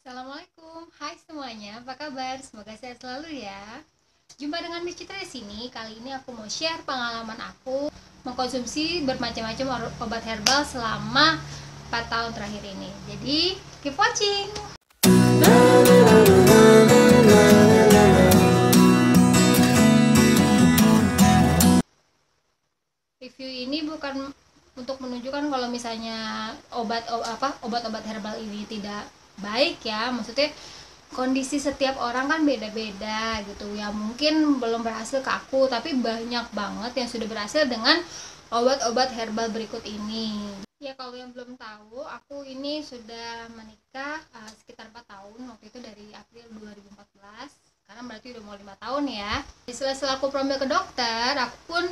Assalamualaikum, hai semuanya, apa kabar? Semoga sehat selalu ya. Jumpa dengan Miss Citra di sini. Kali ini aku mau share pengalaman aku mengkonsumsi bermacam-macam obat herbal selama 4 tahun terakhir ini. Jadi, keep watching. Review ini bukan untuk menunjukkan kalau misalnya obat-obat herbal ini tidak baik ya. Maksudnya kondisi setiap orang kan beda-beda gitu ya, mungkin belum berhasil ke aku, tapi banyak banget yang sudah berhasil dengan obat-obat herbal berikut ini ya. Kalau yang belum tahu, aku ini sudah menikah sekitar 4 tahun, waktu itu dari April 2014, karena berarti udah mau 5 tahun ya. Setelah aku promil ke dokter, aku pun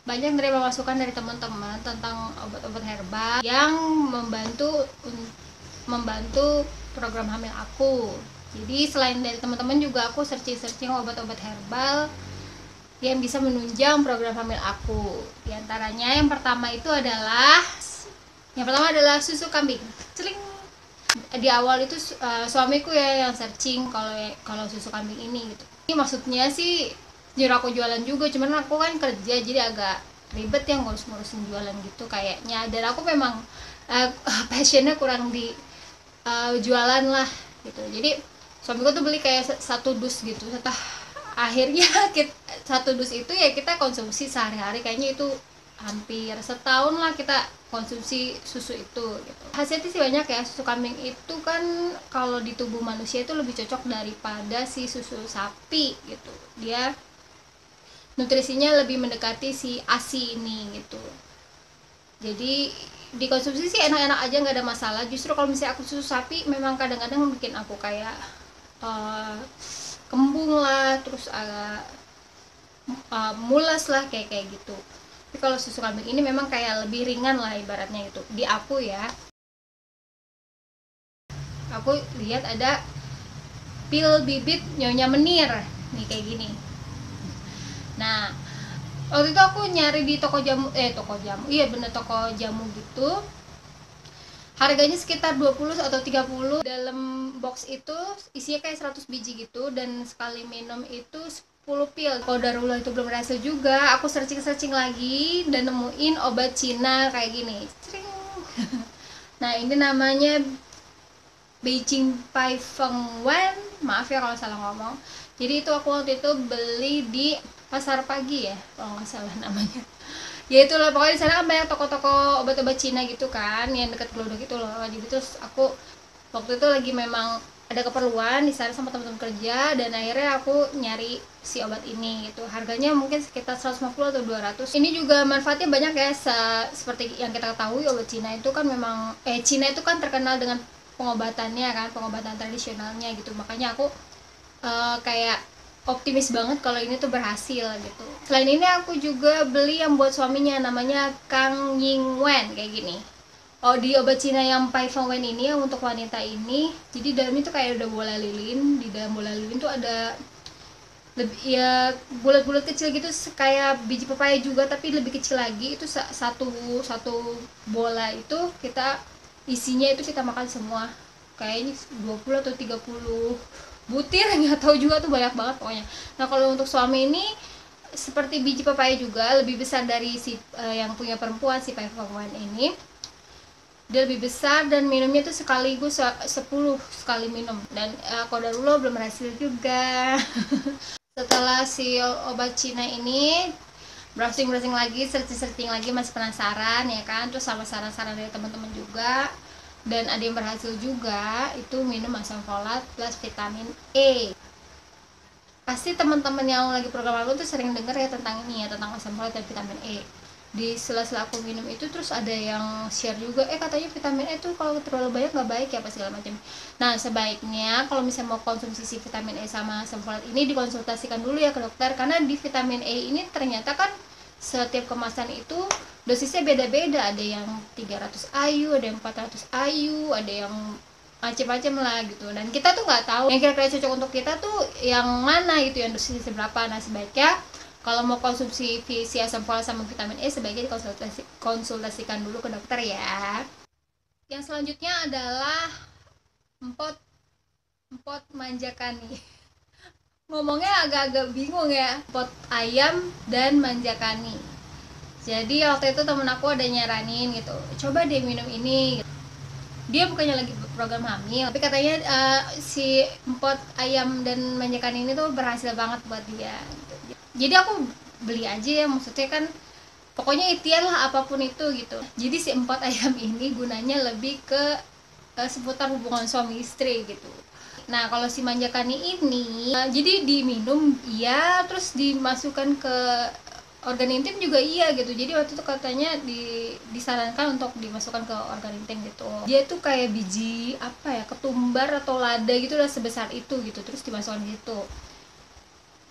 banyak menerima masukan dari teman-teman tentang obat-obat herbal yang membantu program hamil aku. Jadi selain dari teman-teman juga aku searching obat-obat herbal yang bisa menunjang program hamil aku. Di antaranya yang pertama adalah susu kambing. Celing. Di awal itu suamiku ya yang searching kalau susu kambing ini gitu. Ini maksudnya sih nyuruh aku jualan juga, cuman aku kan kerja jadi agak ribet yang ngurus-ngurusin jualan gitu kayaknya. Dan aku memang passionnya kurang di jualan lah gitu. Jadi suamiku tuh beli kayak satu dus gitu. Akhirnya satu dus itu ya kita konsumsi sehari-hari, kayaknya itu hampir setahun lah kita konsumsi susu itu gitu. Hasilnya sih banyak ya. Susu kambing itu kan kalau di tubuh manusia itu lebih cocok daripada si susu sapi gitu. Dia nutrisinya lebih mendekati si ASI ini gitu. Jadi dikonsumsi sih enak-enak aja, nggak ada masalah. Justru kalau misalnya aku susu sapi memang kadang-kadang bikin aku kayak kembung lah, terus agak mules lah kayak gitu. Tapi kalau susu kambing ini memang kayak lebih ringan lah ibaratnya gitu di aku ya. Aku lihat ada pil bibit Nyonya Menir nih kayak gini. Nah, waktu itu aku nyari di toko jamu toko jamu gitu. Harganya sekitar 20 atau 30. Dalam box itu isinya kayak 100 biji gitu, dan sekali minum itu 10 pil. Kalau darullah itu belum berhasil juga, aku searching lagi dan nemuin obat Cina kayak gini. Nah, ini namanya Beijing Pai Feng Wen, maaf ya kalau salah ngomong. Jadi itu aku waktu itu beli di pasar pagi ya kalau nggak salah namanya. Ya itulah, pokoknya di sana kan banyak toko-toko obat-obat Cina gitu kan yang dekat Glodok itu loh. Jadi terus aku waktu itu lagi memang ada keperluan di sana sama teman-teman kerja, dan akhirnya aku nyari si obat ini gitu. Harganya mungkin sekitar 150 atau 200. Ini juga manfaatnya banyak ya. Seperti yang kita ketahui, obat Cina itu kan memang Cina itu kan terkenal dengan pengobatannya kan, pengobatan tradisionalnya gitu. Makanya aku kayak optimis banget kalau ini tuh berhasil gitu. Selain ini aku juga beli yang buat suaminya, namanya Kang Ying Wen kayak gini. Oh, di obat Cina yang Pai Feng Wen ini yang untuk wanita ini, jadi dalamnya tuh kayak udah bola lilin. Di dalam bola lilin tuh ada ya bulat-bulat kecil gitu kayak biji pepaya juga, tapi lebih kecil lagi. Itu satu bola itu isinya itu kita makan semua. Kayaknya 20 atau 30 butir, nggak tahu juga tuh, banyak banget pokoknya. Nah, kalau untuk suami ini seperti biji pepaya juga, lebih besar dari yang punya perempuan, si perempuan ini. Dia lebih besar dan minumnya tuh sekaligus 10 sekali minum. Dan kodarullah belum berhasil juga. Setelah si obat Cina ini browsing lagi, searching lagi, masih penasaran ya kan, terus sama saran-saran dari teman-teman juga, dan ada yang berhasil juga, itu minum asam folat plus vitamin E. Pasti teman-teman yang lagi program aku tuh sering denger ya tentang ini ya, tentang asam folat dan vitamin E. Di sela-sela aku minum itu terus ada yang share juga, katanya vitamin E tuh kalau terlalu banyak nggak baik ya, apa segala macam. Nah, sebaiknya kalau misalnya mau konsumsi si vitamin E sama asam folat ini dikonsultasikan dulu ya ke dokter, karena di vitamin E ini ternyata kan setiap kemasan itu dosisnya beda-beda, ada yang 300 IU, ada yang 400 IU, ada yang macam-macam lah gitu. Dan kita tuh nggak tahu yang kira-kira cocok untuk kita tuh yang mana gitu, yang dosisnya berapa. Nah, sebaiknya kalau mau konsumsi si asam folat sama vitamin E, sebaiknya konsultasikan dulu ke dokter ya. Yang selanjutnya adalah empot Pot manjakani. Ngomongnya agak-agak bingung ya. Pot ayam dan manjakani. Jadi waktu itu temen aku ada nyaranin gitu, coba deh minum ini. Dia bukannya lagi program hamil, tapi katanya si pot ayam dan manjakani ini tuh berhasil banget buat dia gitu. Jadi aku beli aja ya, maksudnya kan pokoknya ikhtiar lah apapun itu gitu. Jadi si empot ayam ini gunanya lebih ke seputar hubungan suami istri gitu. Nah kalau si manjakani ini jadi diminum iya, terus dimasukkan ke organ intim juga iya gitu. Jadi waktu itu katanya disarankan untuk dimasukkan ke organ intim gitu. Dia tuh kayak biji apa ya, ketumbar atau lada gitu lah, sebesar itu gitu, terus dimasukkan gitu.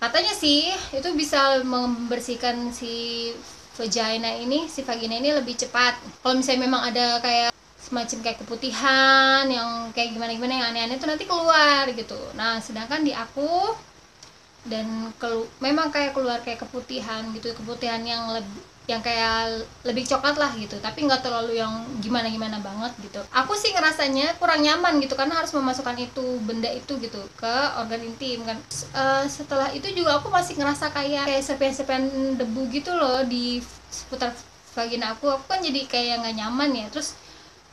Katanya sih itu bisa membersihkan si vagina ini lebih cepat. Kalau misalnya memang ada kayak semacam kayak keputihan yang kayak gimana yang aneh-aneh itu nanti keluar gitu. Nah sedangkan di aku dan memang kayak keluar kayak keputihan gitu, keputihan yang kayak lebih coklat lah gitu, tapi nggak terlalu yang gimana banget gitu. Aku sih ngerasanya kurang nyaman gitu karena harus memasukkan benda itu gitu ke organ intim kan. Setelah itu juga aku masih ngerasa kayak serpihan debu gitu loh di seputar vagina aku kan jadi kayak nggak nyaman ya. Terus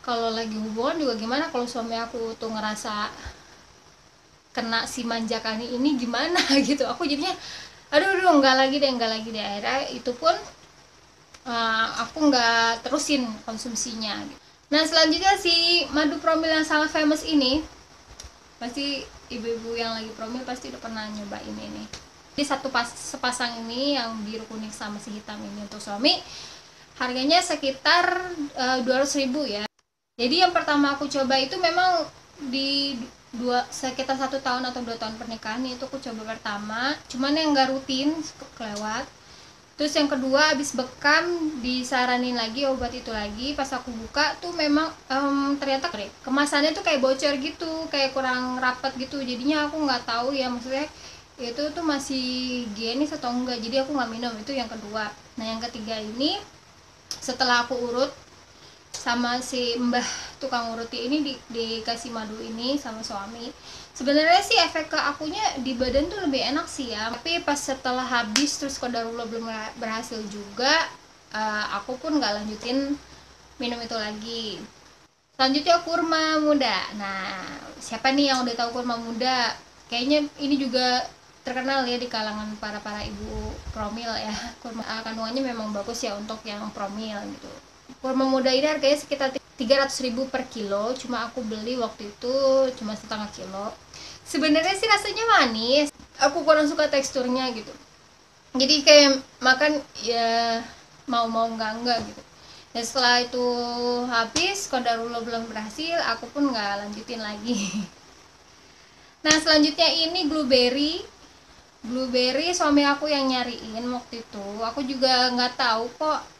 kalau lagi hubungan juga gimana kalau suami aku tuh ngerasa kena si manjakani ini gimana gitu. Aku jadinya aduh enggak lagi deh. Akhirnya itu pun aku nggak terusin konsumsinya gitu. Nah selanjutnya si madu promil yang sangat famous ini, pasti ibu-ibu yang lagi promil pasti udah pernah nyobain ini. Jadi sepasang ini yang biru kuning sama si hitam ini untuk suami, harganya sekitar 200.000 ya. Jadi yang pertama aku coba itu memang di sekitar 1 tahun atau 2 tahun pernikahan itu aku coba pertama, cuman yang nggak rutin, kelewat. Terus yang kedua abis bekam disaranin lagi obat itu lagi, pas aku buka tuh memang ternyata kemasannya tuh kayak bocor gitu, kayak kurang rapat gitu. Jadinya aku nggak tahu ya, maksudnya itu tuh masih higienis atau enggak, jadi aku nggak minum. Itu yang kedua. Nah yang ketiga ini setelah aku urut sama si mbah tukang uruti ini, dikasih madu ini sama suami, sebenarnya sih efek ke akunya di badan tuh lebih enak sih ya. Tapi pas setelah habis terus qadarullah belum berhasil juga, aku pun nggak lanjutin minum itu lagi. Selanjutnya kurma muda. Nah siapa nih yang udah tahu kurma muda? Kayaknya ini juga terkenal ya di kalangan para ibu promil ya. Kurma kandungannya memang bagus ya untuk yang promil gitu. Kurma muda ini harganya sekitar 300.000 per kilo, cuma aku beli waktu itu cuma setengah kilo. Sebenarnya sih rasanya manis, aku kurang suka teksturnya gitu. Jadi kayak makan ya mau enggak gitu. Dan setelah itu habis, qadarullah belum berhasil, aku pun nggak lanjutin lagi. Nah selanjutnya ini blueberry suami aku yang nyariin waktu itu. Aku juga nggak tahu kok,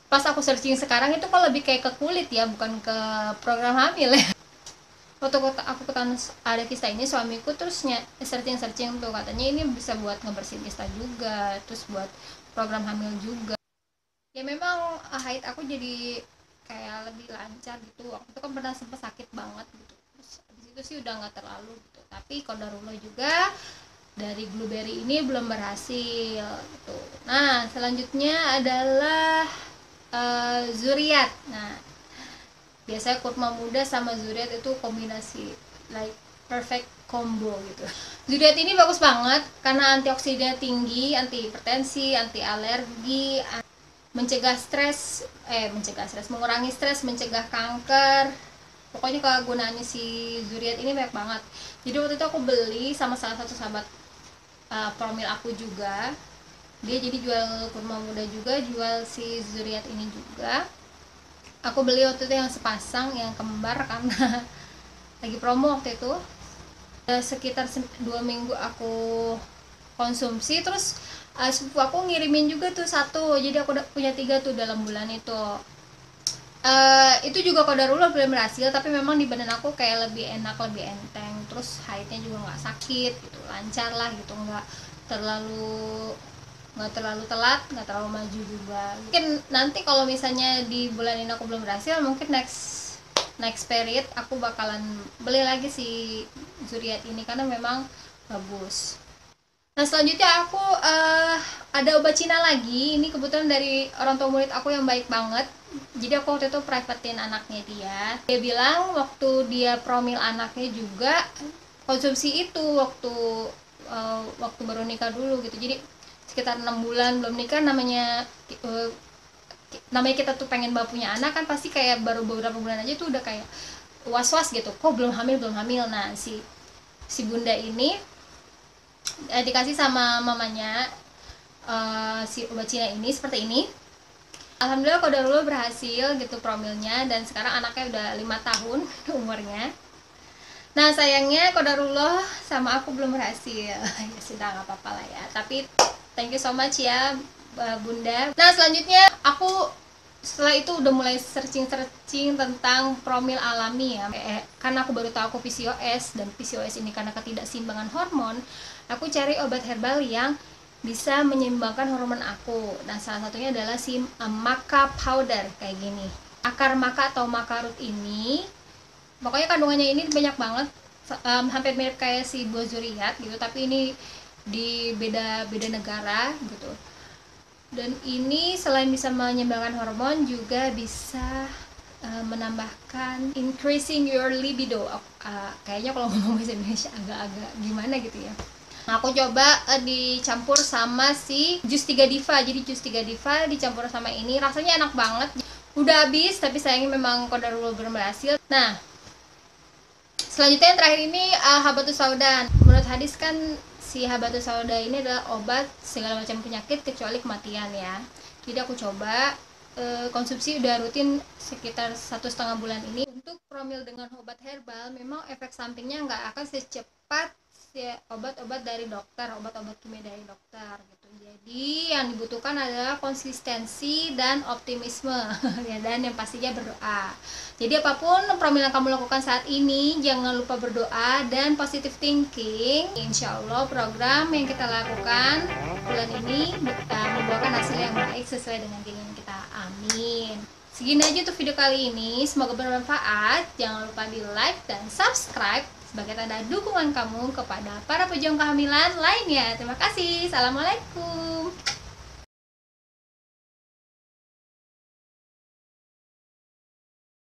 pas aku searching sekarang itu kok lebih kayak ke kulit ya, bukan ke program hamil ya. Waktu aku ketahuan ada kista ini, suamiku terus searching tuh, katanya ini bisa buat ngebersihin kista juga, terus buat program hamil juga. Ya memang haid aku jadi kayak lebih lancar gitu. Waktu itu kan pernah sempet sakit banget gitu, terus habis itu sih udah nggak terlalu gitu. Tapi qadarullah juga dari blueberry ini belum berhasil gitu. Nah selanjutnya adalah zuriat. Nah biasanya kurma muda sama zuriat itu kombinasi like perfect combo gitu. Zuriat ini bagus banget karena antioksidannya tinggi, anti hipertensi, anti alergi, mencegah stres, mengurangi stres, mencegah kanker. Pokoknya kegunaannya si zuriat ini banyak banget. Jadi waktu itu aku beli sama salah satu sahabat promil aku juga. Dia jadi jual kurma muda juga, jual si zuriat ini juga. Aku beli waktu itu yang sepasang, yang kembar karena lagi promo waktu itu. Sekitar 2 minggu aku konsumsi, terus sepupu aku ngirimin juga tuh satu, jadi aku udah punya 3 tuh dalam bulan itu. Itu juga qadarullah belum berhasil, tapi memang di badan aku kayak lebih enak, lebih enteng, terus haidnya juga nggak sakit gitu, lancar lah gitu, nggak terlalu telat, nggak terlalu maju juga. Mungkin nanti kalau misalnya di bulan ini aku belum berhasil, mungkin next next period aku bakalan beli lagi si Zuriat ini karena memang bagus. Nah selanjutnya aku ada obat Cina lagi. Ini kebetulan dari orang tua murid aku yang baik banget. Jadi aku waktu itu privatein anaknya dia. Dia bilang waktu dia promil anaknya juga konsumsi itu waktu baru nikah dulu gitu. Jadi sekitar 6 bulan belum nikah, namanya kita tuh pengen punya anak kan, pasti kayak baru beberapa bulan aja tuh udah kayak was-was gitu, kok belum hamil. Nah si bunda ini dikasih sama mamanya si obat Cina ini seperti ini. Alhamdulillah qadarullah berhasil gitu promilnya, dan sekarang anaknya udah 5 tahun umurnya. Nah sayangnya qadarullah sama aku belum berhasil. Ya sudah, nggak apa-apa lah ya, tapi thank you so much ya bunda. Nah selanjutnya aku setelah itu udah mulai searching tentang promil alami ya, karena aku baru tahu aku PCOS, dan PCOS ini karena ketidakseimbangan hormon. Aku cari obat herbal yang bisa menyeimbangkan hormon aku. Nah salah satunya adalah si maca powder kayak gini. Akar maca atau maca root ini, pokoknya kandungannya ini banyak banget, hampir mirip kayak si buah zuriat gitu, tapi ini di beda negara gitu. Dan ini selain bisa menyeimbangkan hormon juga bisa menambahkan increasing your libido. Kayaknya kalau ngomong bahasa Indonesia agak-agak gimana gitu ya. Nah aku coba dicampur sama si jus 3 diva. Jadi jus 3 diva dicampur sama ini, rasanya enak banget. Udah habis, tapi sayangnya memang qadarullah belum berhasil. Nah selanjutnya yang terakhir ini habatus sauda. Menurut hadis kan si habatus sauda ini adalah obat segala macam penyakit kecuali kematian ya. Jadi aku coba konsumsi udah rutin sekitar 1,5 bulan ini. Untuk promil dengan obat herbal memang efek sampingnya nggak akan secepat obat-obat dari dokter, obat-obat kimia dari dokter gitu. Jadi yang dibutuhkan adalah konsistensi dan optimisme ya, dan yang pastinya berdoa. Jadi apapun promil yang kamu lakukan saat ini, jangan lupa berdoa dan positive thinking. Insya Allah program yang kita lakukan bulan ini membuahkan hasil yang baik sesuai dengan keinginan kita. Amin. Segini aja untuk video kali ini, semoga bermanfaat. Jangan lupa di like dan subscribe sebagai tanda dukungan kamu kepada para pejuang kehamilan lainnya. Terima kasih. Assalamualaikum.